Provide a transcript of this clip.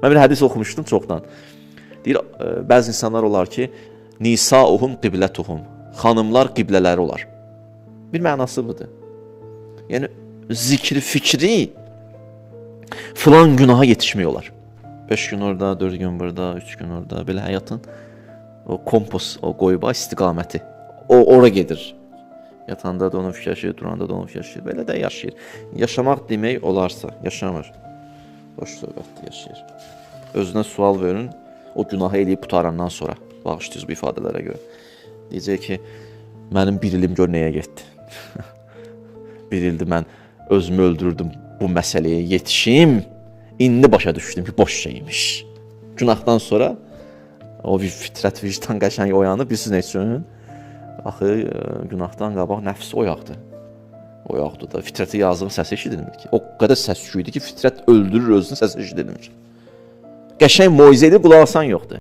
Mən bir hədis oxumuşdum çoxdan. Deyir, bəzi insanlar olar ki, nisauhum qiblətuhum. Xanımlar qiblələri olar. Bir mənası budur. Yəni, zikri, fikri filan günaha yetişmək olar. 5 gün orada, 4 gün burada, 3 gün orada. Belə həyatın o kompos, o qoyba istiqaməti. O, ora gedir. Yatanda da onu fikirləşir, duranda da onu fikirləşir. Belə də yaşayır. Yaşamaq demək olarsa, yaşamır. Boş söhbətdə yaşayır. Özünə sual verin, o günahı eləyib qutarandan sonra. Bağışlayırız bu ifadələrə görə. Deyəcək ki, mənim bir ilim gör nəyə getdi. Bir ildir mən özümü öldürürdüm bu məsələyə yetişim. İndi başa düşdüm ki, boş şeymiş. Günahdan sonra o fitrət, vicdan qəşəng oyanıb, bilirsiniz nə üçün? Axı, günahdan qabaq nəfs oyaqdır. Oyaqdır da, fitrəti yazdığım səsi eşidilmir ki. O qədər səs-küydür ki, fitrət öldürür özünü, səs eşidilmir. Qəşəng moizə edib qulaq asan yoxdur.